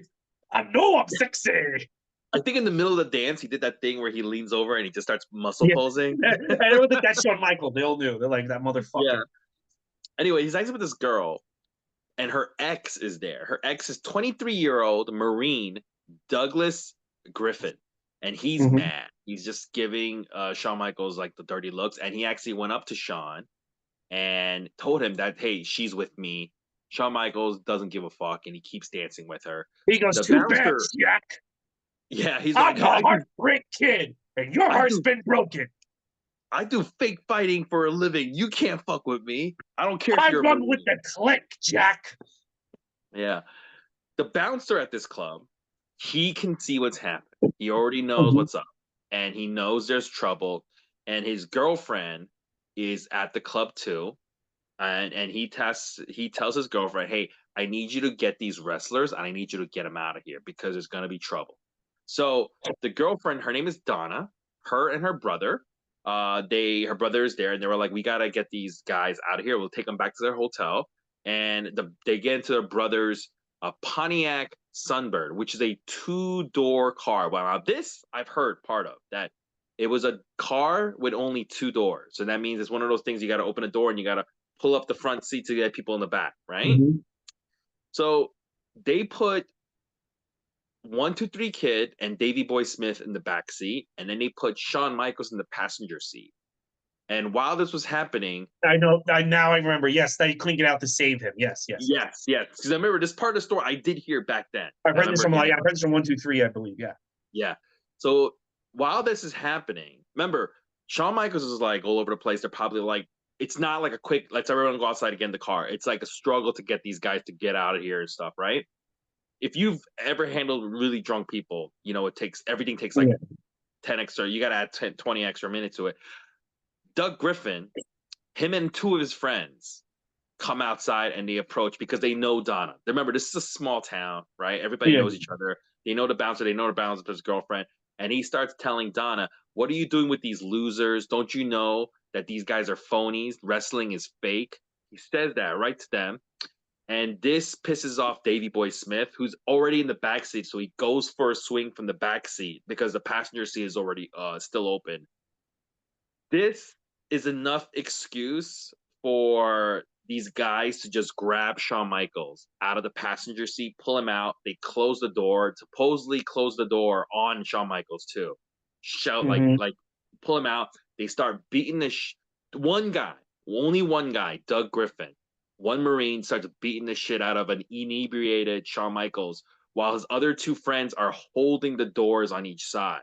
I know I'm sexy. I think in the middle of the dance, he did that thing where he leans over and he just starts muscle Yeah. posing. And everyone think that's Shawn Michaels. They all knew. They're like that Yeah. motherfucker. Anyway, he's dancing with this girl, and her ex is there. Her ex is 23-year-old Marine Douglas Griffin, and he's Mm-hmm. mad. He's just giving Shawn Michaels like the dirty looks, and he actually went up to Shawn and told him that, hey, she's with me. Shawn Michaels doesn't give a fuck, and he keeps dancing with her. He goes, The too bad, bouncer, Jack. yeah, he's I'm like, a heartbreak kid, and your I heart's do, been broken. I do fake fighting for a living. You can't fuck with me. I don't care if I you're a run with Marine. the click, Jack. Yeah, the bouncer at this club, he can see what's happening. He already knows Mm-hmm. what's up, and he knows there's trouble. And his girlfriend is at the club too, and he tells his girlfriend, "Hey, I need you to get these wrestlers, and I need you to get them out of here because there's gonna be trouble." So the girlfriend, her name is Donna. Her and her brother, her brother is there, and they were like, "We gotta get these guys out of here. We'll take them back to their hotel." And they get into their brother's Pontiac Sunbird, which is a two-door car. Well, now this I've heard part of that. It was a car with only two doors, so that means it's one of those things you got to open a door and you got to pull up the front seat to get people in the back, right? Mm-hmm. So they put 123 Kid and Davy Boy Smith in the back seat, and then they put Shawn Michaels in the passenger seat. And while this was happening, I know. Now I remember. Yes, they couldn't get out to save him. Yes, yes, yes. yes, because I remember this part of the story I did hear back then. I've I heard this remember from hearing like I about heard this from 123, I believe. Yeah. Yeah. So while this is happening, remember, Shawn Michaels is like all over the place. They're probably like, it's not like a quick, let's everyone go outside and get in the car. It's like a struggle to get these guys to get out of here and stuff, right? If you've ever handled really drunk people, everything takes like Yeah. 10 extra, you got to add 10, 20 extra minutes to it. Doug Griffin, him and two of his friends come outside and they approach because they know Donna. Remember, this is a small town, right? Everybody Yeah. knows each other. They know the bouncer's girlfriend. And he starts telling Donna, what are you doing with these losers? Don't you know that these guys are phonies? Wrestling is fake. He says that right to them. And this pisses off Davy Boy Smith, who's already in the back seat. So he goes for a swing from the back seat because the passenger seat is already still open. This is enough excuse for these guys to just grab Shawn Michaels out of the passenger seat, pull him out. They close the door, supposedly close the door on Shawn Michaels too. Shout Mm-hmm. like pull him out. They start beating one guy, only one guy, Doug Griffin. One Marine starts beating the shit out of an inebriated Shawn Michaels, while his other two friends are holding the doors on each side.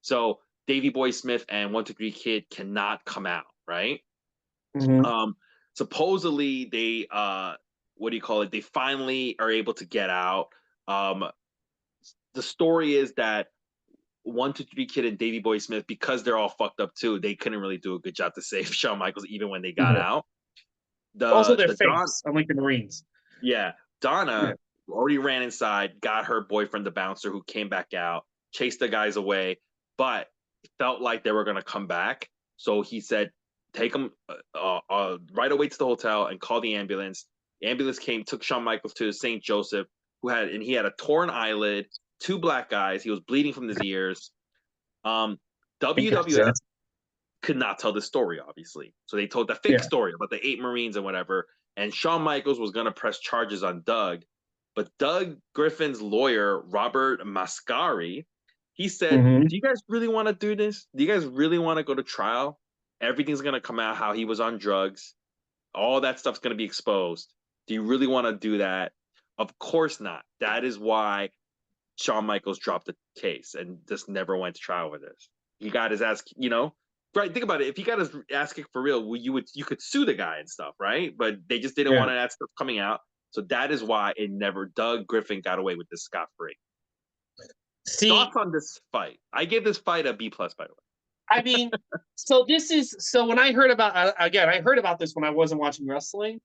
So Davy Boy Smith and 123 Kid cannot come out, right? Mhm. Um, Supposedly they what do you call it? They finally are able to get out. Um, the story is that 123 Kid and Davy Boy Smith, because they're all fucked up too, they couldn't really do a good job to save Shawn Michaels even when they got Yeah. out. Also, their The Don face, unlike the Marines. Yeah, Yeah. Donna already ran inside, got her boyfriend, the bouncer, who came back out, chased the guys away, but it felt like they were going to come back. So he said, take them right away to the hotel and call the ambulance. The ambulance came, took Shawn Michaels to St. Joseph, and he had a torn eyelid, two black eyes. He was bleeding from his ears. Um, Thank God, WWF yes. could not tell the story, obviously. So they told the fake Yeah. story about the 8 Marines and whatever. And Shawn Michaels was going to press charges on Doug. But Doug Griffin's lawyer, Robert Mascari, he said, Hmm. do you guys really want to do this? Do you guys really want to go to trial? Everything's going to come out how he was on drugs. All that stuff's going to be exposed. Do you really want to do that? Of course not. That is why Shawn Michaels dropped the case and just never went to trial with this. He got his ass, right? Think about it. If he got his ass kicked for real, you could sue the guy and stuff, right? But they just didn't Yeah. want that stuff coming out. So that is why it never. Doug Griffin got away with this scot free. See, Thoughts on this fight? I gave this fight a B plus, by the I mean, so when I heard about again, I heard about this when I wasn't watching wrestling.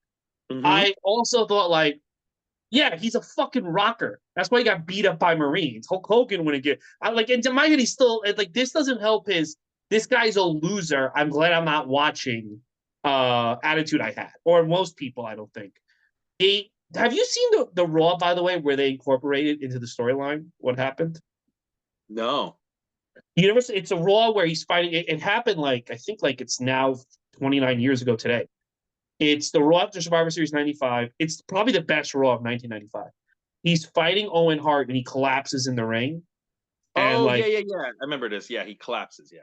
way. Mm-hmm. I also thought like, yeah, he's a fucking rocker. That's why he got beat up by Marines. Hulk Hogan wouldn't get. I like, and to my head, he's still like this doesn't help his. This guy's a loser. I'm glad I'm not watching. Attitude I had, or most people, I don't think. Have you seen the Raw, by the way, where they incorporated into the storyline what happened? No. Universe, it's a Raw where he's fighting. It happened like I think like it's now 29 years ago today. It's the Raw after Survivor Series 95. It's probably the best Raw of 1995. He's fighting Owen Hart and he collapses in the ring. And Oh yeah, like, yeah, yeah. I remember this. Yeah, he collapses. Yeah.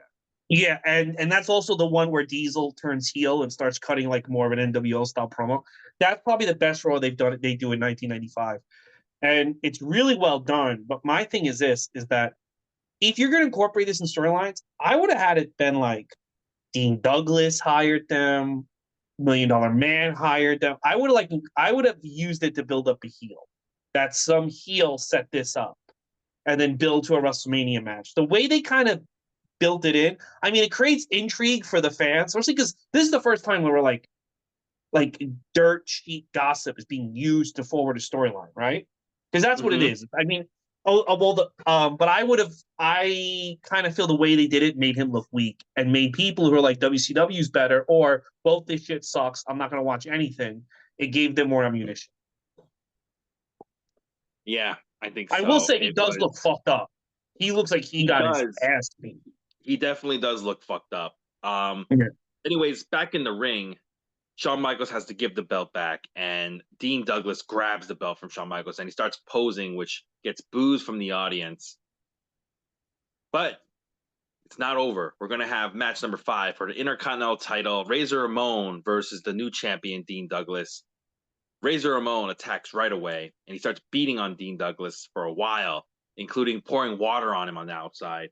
yeah, and that's also the one where Diesel turns heel and starts cutting like more of an NWO style promo. That's probably the best Raw they've done. They do in 1995, and it's really well done. But my thing is this: is that if you're going to incorporate this in storylines, I would have had it been like Dean Douglas hired them, $1 Million Man hired them. I would have used it to build up a heel. That some heel set this up and then build to a WrestleMania match. The way they kind of built it in, I mean, it creates intrigue for the fans, especially because this is the first time where we're like dirt sheet gossip is being used to forward a storyline, right? Because that's what it Mm-hmm. is. I mean, but I kind of feel the way they did it made him look weak and made people who are like WCW's better or both this shit sucks. I'm not going to watch anything. It gave them more ammunition. Yeah, I think I will so. say he It does look was. fucked up. He looks like he He got his does. ass beat. He definitely does look fucked up. Yeah. Anyways, back in the ring, Shawn Michaels has to give the belt back, and Dean Douglas grabs the belt from Shawn Michaels and he starts posing, which gets boos from the audience. But it's not over. We're going to have match number 5 for the Intercontinental title, Razor Ramon versus the new champion, Dean Douglas. Razor Ramon attacks right away, and he starts beating on Dean Douglas for a while, including pouring water on him on the outside.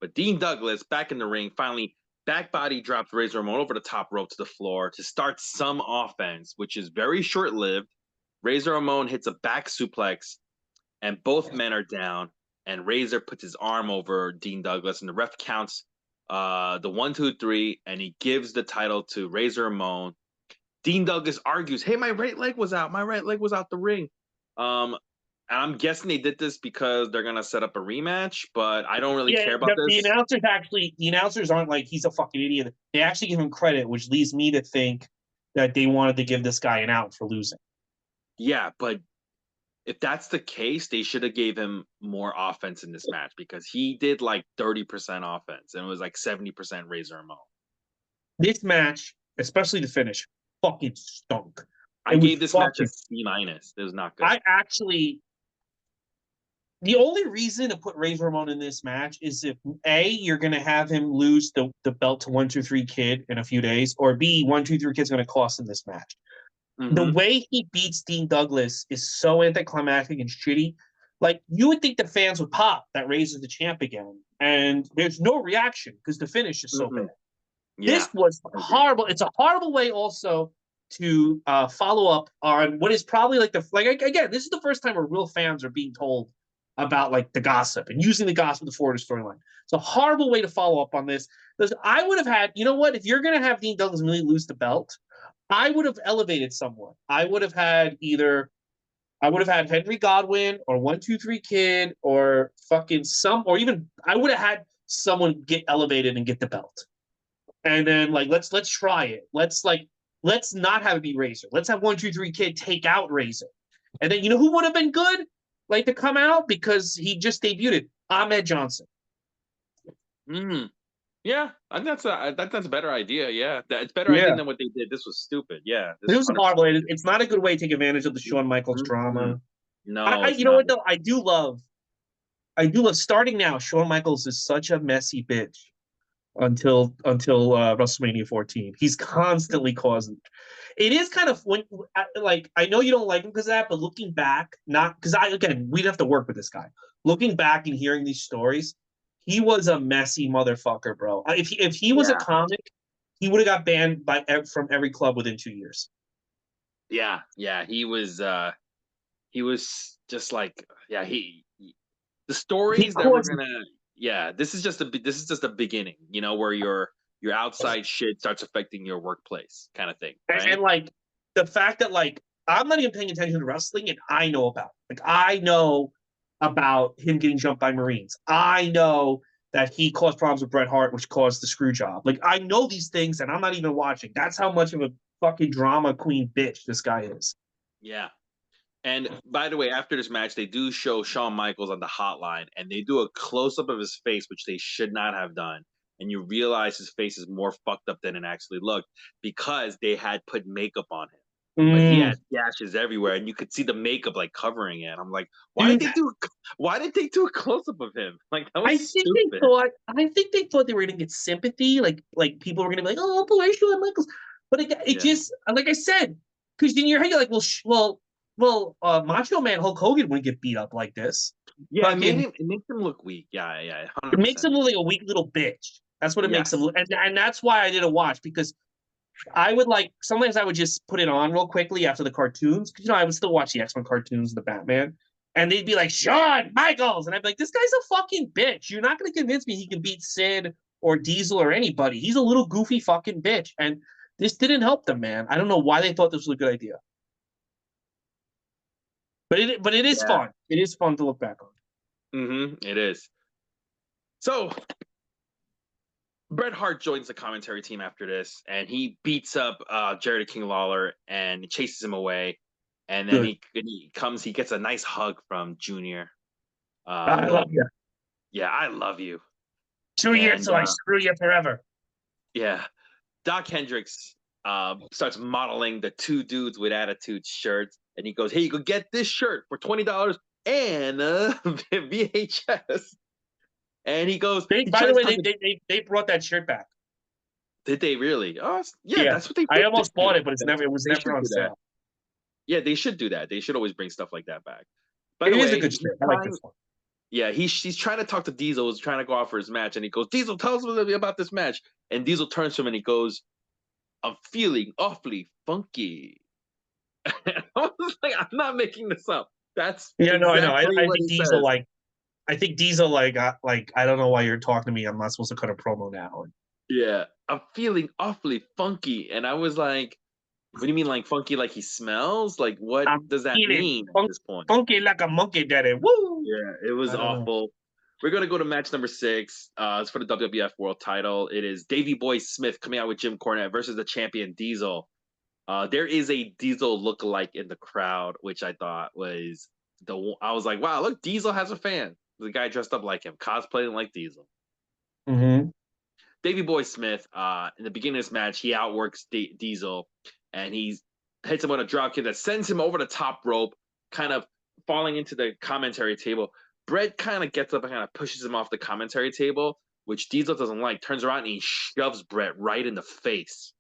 But Dean Douglas, back in the ring, finally back body drops Razor Ramon over the top rope to the floor to start some offense, which is very short lived. Razor Ramon hits a back suplex, and both men are down. And Razor puts his arm over Dean Douglas, and the ref counts the 1, 2, 3, and he gives the title to Razor Ramon. Dean Douglas argues, "Hey, my right leg was out. My right leg was out the ring." And I'm guessing they did this because they're gonna set up a rematch, but I don't really Yeah, care about this. the announcers aren't like he's a fucking idiot. They actually give him credit, which leads me to think that they wanted to give this guy an out for losing. Yeah, but if that's the case, they should have gave him more offense in this match because he did like 30% offense and it was like 70% Razor Ramon. This match, especially the finish, fucking stunk. I It was gave this match a fucking. C minus. It was not good. I actually the only reason to put Razor Ramon in this match is if A, you're gonna have him lose the belt to 123 Kid in a few days, or B, 123 Kid's gonna cost him this match. The Mm-hmm. way he beats Dean Douglas is so anticlimactic and shitty. Like you would think the fans would pop that raises the champ again, and there's no reaction because the finish is so bad. Mm-mm. Yeah, This was I agree. horrible. It's a horrible way also to follow up on what is probably like again. This is the first time where real fans are being told about like the gossip and using the gossip to forward a storyline. It's a horrible way to follow up on this. Because I would have had, you know what, if you're gonna have Dean Douglas really lose the belt, I would have elevated someone. I would have had Henry Godwin or 1-2-3 Kid or fucking or even I would have had someone get elevated and get the belt. And then like let's try it. Let's not have it be Razor. Let's have 1-2-3 Kid take out Razor. And then you know who would have been good? Like to come out because he just debuted Ahmed Johnson. Mm. Yeah, I think that's a better idea. Yeah, it's a better idea Yeah. than what they did. This was stupid. Yeah, this It is was 100% horrible. stupid. It's not a good way to take advantage of the Shawn Michaels Mm-mm. drama. No, it's You know not. what though? I do love starting now. Shawn Michaels is such a messy bitch until WrestleMania 14. He's constantly causing. It is kind of when like I know you don't like him because of that, but looking back, not because we'd have to work with this guy. Looking back and hearing these stories, he was a messy motherfucker, bro. If he was a Yeah, comic, he would have got banned from every club within 2 years. yeah, yeah. He was just like, yeah. The He stories that we're caused gonna, yeah. This is just the beginning. You know, where your outside shit starts affecting your workplace, kind of thing, and right? like the fact that like I'm not even paying attention to wrestling, and I know about it. Like I know about him getting jumped by Marines. I know that he caused problems with Bret Hart, which caused the screw job. Like I know these things, and I'm not even watching. That's how much of a fucking drama queen bitch this guy is. Yeah. And by the way, after this match, they do show Shawn Michaels on the hotline, and they do a close up of his face, which they should not have done. And you realize his face is more fucked up than it actually looked because they had put makeup on him. Like he Mm. had gashes everywhere, and you could see the makeup like covering it. I'm like, Dude, why did they do a close up of him? Like that I was think they stupid. thought I think they thought they were gonna get sympathy, like people were gonna be like, oh, boy, Shawn Michaels. But it Yeah, just like I said, because in your head you're like, Macho Man Hulk Hogan wouldn't get beat up like this. yeah. Fucking It makes him look weak. Yeah, yeah, it makes 100%. him look like a weak little bitch. That's what it makes him Yes. look, and that's why I didn't watch because I would like sometimes I would just put it on real quickly after the cartoons because I would still watch the X-Men cartoons, the Batman, and they'd be like Shawn Michaels, and I'd be like, this guy's a fucking bitch. You're not going to convince me he can beat Sid or Diesel or anybody. He's a little goofy fucking bitch, and this didn't help them, man. I don't know why they thought this was a good idea, but it is Yeah. fun. It is fun to look back on. It is. So Bret Hart joins the commentary team after this, and he beats up Jerry the King Lawler and chases him away. And then Good. he gets a nice hug from Junior. I love Little, you. yeah, I love you. 2 years And till I screw you forever. yeah, Doc Hendricks starts modeling the two dudes with attitude shirts, and he goes, "Hey, you could get this shirt for $20 and VHS." And he By the tries way, talking. they brought that shirt back. Did they really? Oh, yeah, Yeah, that's what they I should almost do. bought it, but it was They never should on do that. sale. Yeah, they should do that. They should always bring stuff like that back. By It the is a way, good he's shirt. I like trying. this one. Yeah, he's trying to talk to Diesel. He's trying to go out for his match, and he goes, "Diesel, tell us a little bit about this match." And Diesel turns to him and he goes, "I'm feeling awfully funky." I was like, "I'm not making this up. That's Yeah, no, I know. exactly I what think he Diesel says." like. I think Diesel like I don't know why you're talking to me. I'm not supposed to cut a promo now. Yeah, I'm feeling awfully funky, and I was like, "What do you mean, like funky? Like he smells? Like what I'm does that feeling mean at this point?" funky like a monkey daddy. Woo! Yeah, it was I don't know. awful. We're gonna go to match number 6. It's for the WWF World Title. It is Davey Boy Smith coming out with Jim Cornette versus the champion Diesel. There is a Diesel lookalike in the crowd, which I thought was I was like, wow, look, Diesel has a fan. The guy dressed up like him, cosplaying like Diesel. Mm-hmm. Davey Boy Smith, in the beginning of this match, he outworks Diesel, and he hits him with a dropkick that sends him over the top rope, kind of falling into the commentary table. Brett kind of gets up and kind of pushes him off the commentary table, which Diesel doesn't like. Turns around and he shoves Brett right in the face.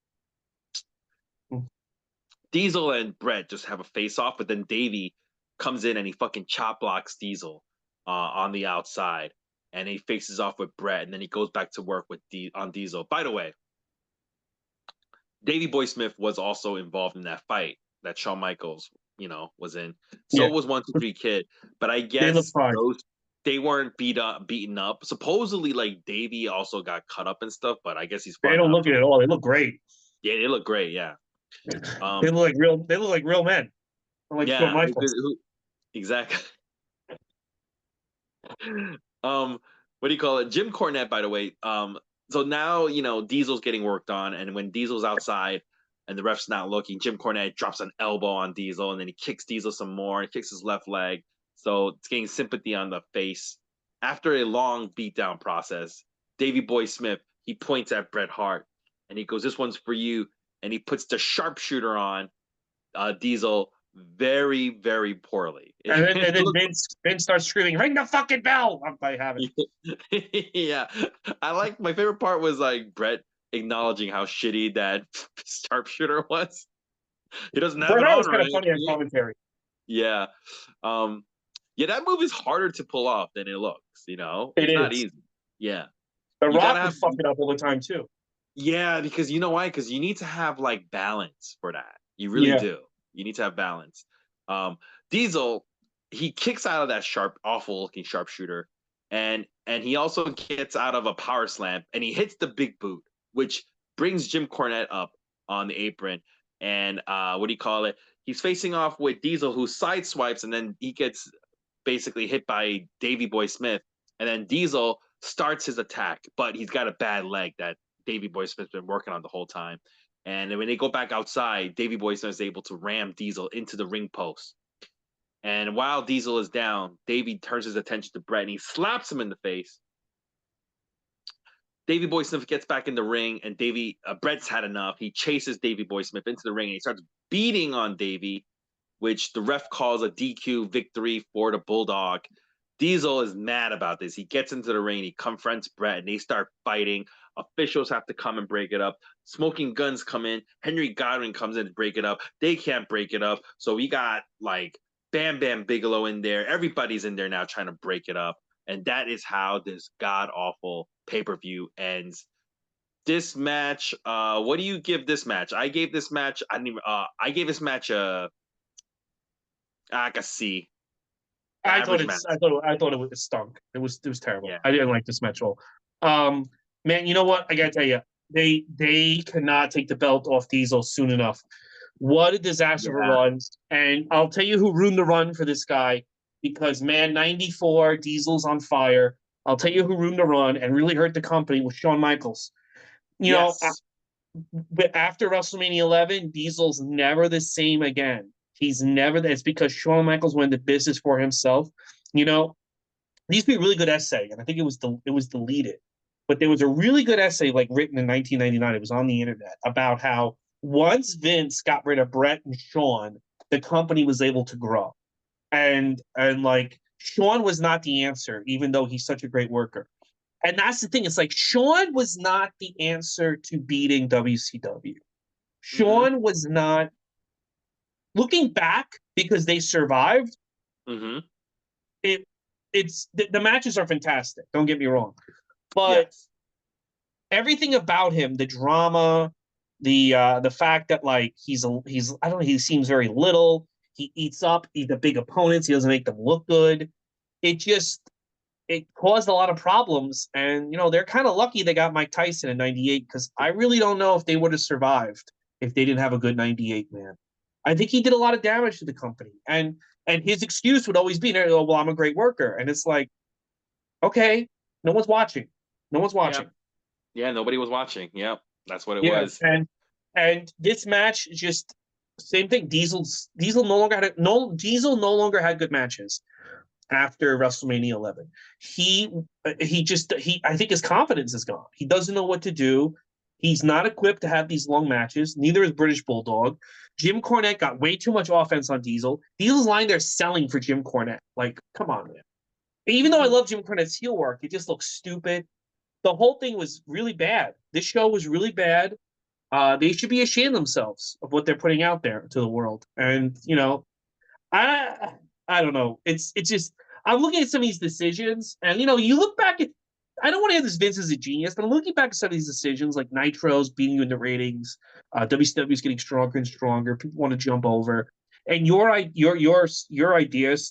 Diesel and Brett just have a face off, but then Davey comes in and he fucking chop blocks Diesel on the outside, and he faces off with Brett, and then he goes back to work with on Diesel. By the way, Davey Boy Smith was also involved in that fight that Shawn Michaels, was in. So Yeah, was 1-2-3 Kid, but I they look guess fine. they weren't beaten up. Supposedly, like Davey also got cut up and stuff, but I guess he's They fine don't now. look it at all. They look great. Yeah, they look great. Yeah, They look like real. They look like real men. Like Shawn yeah, Michaels. exactly. What do you call it? Jim Cornette, by the way. So now Diesel's getting worked on, and when Diesel's outside and the ref's not looking, Jim Cornette drops an elbow on Diesel, and then he kicks Diesel some more, and kicks his left leg. So it's getting sympathy on the face. After a long beatdown process, Davey Boy Smith, he points at Bret Hart, and he goes, "This one's for you," and he puts the sharpshooter on Diesel very, very poorly. And then Vince starts screaming, "Ring the fucking bell!" I have it. Yeah, I like my favorite part was like Brett acknowledging how shitty that sharpshooter was. He doesn't have Bret it Hart on was kind of right. funny on commentary. Yeah, um, yeah, that move is harder to pull off than it looks. It It's not is. easy. Yeah, The you gotta Rock would have. fuck it up all the time too. Yeah, because you know why? Because you need to have like balance for that. You really Yeah. do. You need to have balance. Um, Diesel, he kicks out of that awful looking sharpshooter, and he also gets out of a power slam, and he hits the big boot, which brings Jim Cornette up on the apron. And what do you call it? He's facing off with Diesel, who sideswipes, and then he gets basically hit by Davey Boy Smith, and then Diesel starts his attack, but he's got a bad leg that Davey Boy Smith's been working on the whole time. And when they go back outside, Davey Boy Smith is able to ram Diesel into the ring post. And while Diesel is down, Davey turns his attention to Brett and he slaps him in the face. Davey Boy Smith gets back in the ring, and Brett's had enough. He chases Davey Boy Smith into the ring and he starts beating on Davey, which the ref calls a DQ victory for the Bulldog. Diesel is mad about this. He gets into the ring, he confronts Brett, and they start fighting. Officials have to come and break it up. Smoking Guns come in. Henry Godwin comes in to break it up. They can't break it up. So we got like Bam Bam Bigelow in there. Everybody's in there now trying to break it up. And that is how this god awful pay-per-view ends. This match, what do you give this match? I gave this match, I gave this match like a C. Average match. I thought it was stunk. It was terrible. Yeah. I didn't like this match at all. Man, you know what? I gotta tell you, they cannot take the belt off Diesel soon enough. What a disaster for runs. And I'll tell you who ruined the run for this guy, because man, 94, Diesel's on fire. I'll tell you who ruined the run and really hurt the company was Shawn Michaels. You know, but after WrestleMania 11, Diesel's never the same again. He's never. It's because Shawn Michaels went into business for himself. You know, there used to be a really good essay, and I think it was deleted. But there was a really good essay like written in 1999. It was on the internet about how once Vince got rid of Brett and Shawn, the company was able to grow, and like Shawn was not the answer, even though he's such a great worker. And that's the thing. It's like Shawn was not the answer to beating WCW. Shawn was not. Looking back, because they survived, it's the matches are fantastic. Don't get me wrong, but everything about him, the drama, the fact that like he's I don't know, he seems very little. He eats up the big opponents. He doesn't make them look good. It caused a lot of problems, and they're kind of lucky they got Mike Tyson in '98, because I really don't know if they would have survived if they didn't have a good '98 man. I think he did a lot of damage to the company, and his excuse would always be, "Oh, well, I'm a great worker," and it's like, okay, no one's watching, no one's watching. Yeah, nobody was watching. Yep, that's what it Yeah, was. and this match just same thing. Diesel no longer had good matches after WrestleMania 11. He I think his confidence is gone. He doesn't know what to do. He's not equipped to have these long matches. Neither is British Bulldog. Jim Cornette got way too much offense on Diesel. Diesel's lying there selling for Jim Cornette. Like, come on, man. Even though I love Jim Cornette's heel work, it just looks stupid. The whole thing was really bad. This show was really bad. They should be ashamed themselves of what they're putting out there to the world. And I I don't know. It's just I'm looking at some of these decisions, and you look back at. I don't want to have this Vince as a genius, but I'm looking back at some of these decisions, like Nitro's beating you in the ratings, WCW is getting stronger and stronger. People want to jump over, and your ideas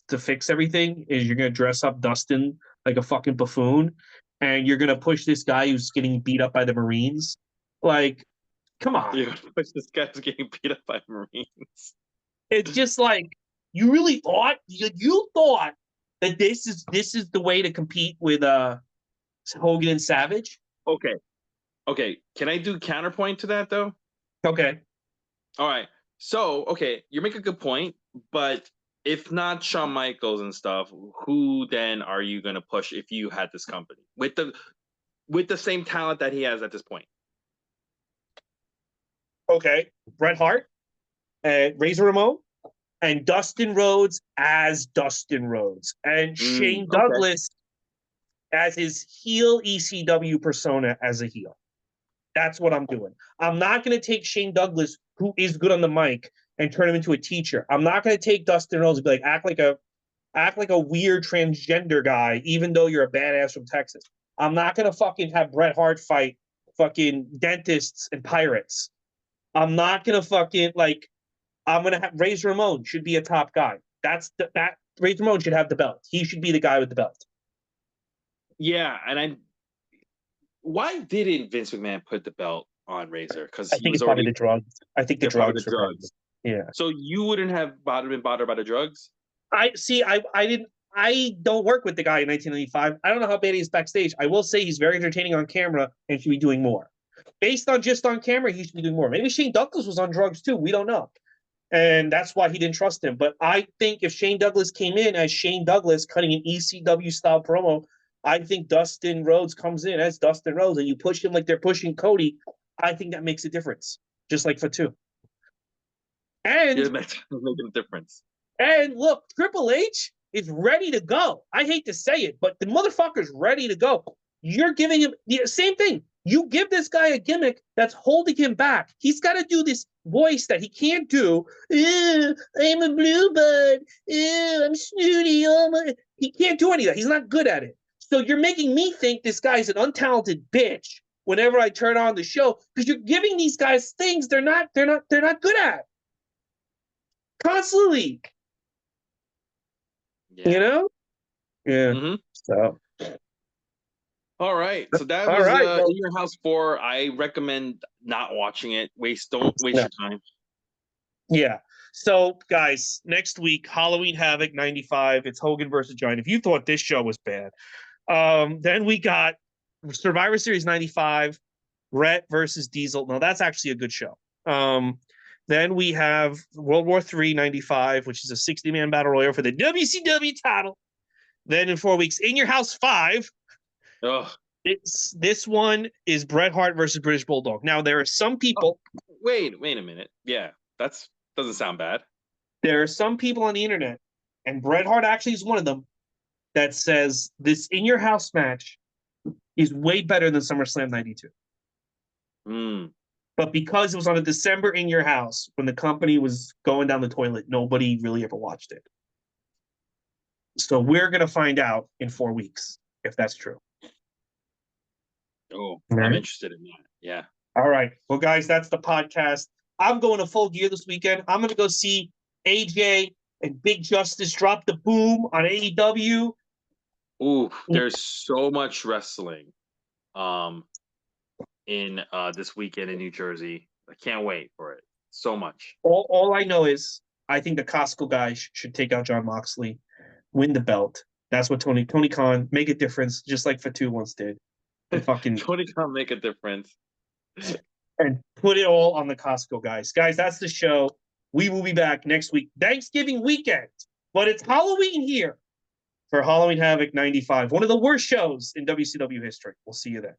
to fix everything is you're going to dress up Dustin like a fucking buffoon, and you're going to push this guy who's getting beat up by the Marines. Like, come on. You're gonna push this guy's getting beat up by Marines. It's just like you really thought you thought that this is the way to compete with Hogan and Savage. Okay. Okay. Can I do counterpoint to that though? Okay. All right. So, okay, you make a good point, but if not Shawn Michaels and stuff, who then are you gonna push if you had this company with the same talent that he has at this point? Okay. Bret Hart and Razor Ramon and Dustin Rhodes as Dustin Rhodes and Shane Okay. Douglas as his heel ECW persona as a heel. That's what I'm doing. I'm not going to take Shane Douglas, who is good on the mic, and turn him into a teacher. I'm not going to take Dustin Rhodes and be like, act like a weird transgender guy, even though you're a badass from Texas. I'm not going to fucking have Bret Hart fight fucking dentists and pirates. I'm not going to fucking I'm going to have Razor Ramon should be a top guy. That Razor Ramon should have the belt. He should be the guy with the belt. Yeah, and why didn't Vince McMahon put the belt on Razor? Because I think it's probably the drugs. I think the drugs. The drugs. Yeah. So you wouldn't have been bothered by the drugs? I see. I don't work with the guy in 1995. I don't know how bad he is backstage. I will say he's very entertaining on camera and should be doing more. Based on just on camera, he should be doing more. Maybe Shane Douglas was on drugs too. We don't know. And that's why he didn't trust him. But I think if Shane Douglas came in as Shane Douglas cutting an ECW style promo, I think Dustin Rhodes comes in as Dustin Rhodes and you push him like they're pushing Cody. I think that makes a difference, just like for two. And it makes a difference. And look, Triple H is ready to go. I hate to say it, but the motherfucker's ready to go. You're giving him the same thing. You give this guy a gimmick that's holding him back. He's got to do this voice that he can't do. I'm a bluebird. I'm snooty. He can't do any of that. He's not good at it. So you're making me think this guy's an untalented bitch whenever I turn on the show because you're giving these guys things they're not good at. Constantly. Yeah. You know? Yeah. Mm-hmm. So. All right. So that was In Your House 4. I recommend not watching it. Don't waste your time. Yeah. So, guys, next week, Halloween Havoc 95. It's Hogan versus Giant. If you thought this show was bad, then we got Survivor Series 95, Rhett versus Diesel. No, that's actually a good show. Then we have World War III 95, which is a 60-man battle royal for the WCW title. Then in 4 weeks, In Your House 5. Ugh. This one is Bret Hart versus British Bulldog. Now, there are some people. Oh, wait a minute. Yeah, doesn't sound bad. There are some people on the internet, and Bret Hart actually is one of them, that says this In Your House match is way better than SummerSlam 92. But because it was on a December In Your House, when the company was going down the toilet, nobody really ever watched it. So we're going to find out in 4 weeks if that's true. Oh, I'm interested in that. Yeah. All right. Well, guys, that's the podcast. I'm going to Full Gear this weekend. I'm going to go see AJ and Big Justice drop the boom on AEW. Ooh, there's so much wrestling in this weekend in New Jersey. I can't wait for it. So much. All I know is I think the Costco guy should take out Jon Moxley, win the belt. That's what Tony Khan make a difference, just like Fatu once did. Tony Khan make a difference. And put it all on the Costco guys. Guys, that's the show. We will be back next week, Thanksgiving weekend. But it's Halloween here for Halloween Havoc 95, one of the worst shows in WCW history. We'll see you then.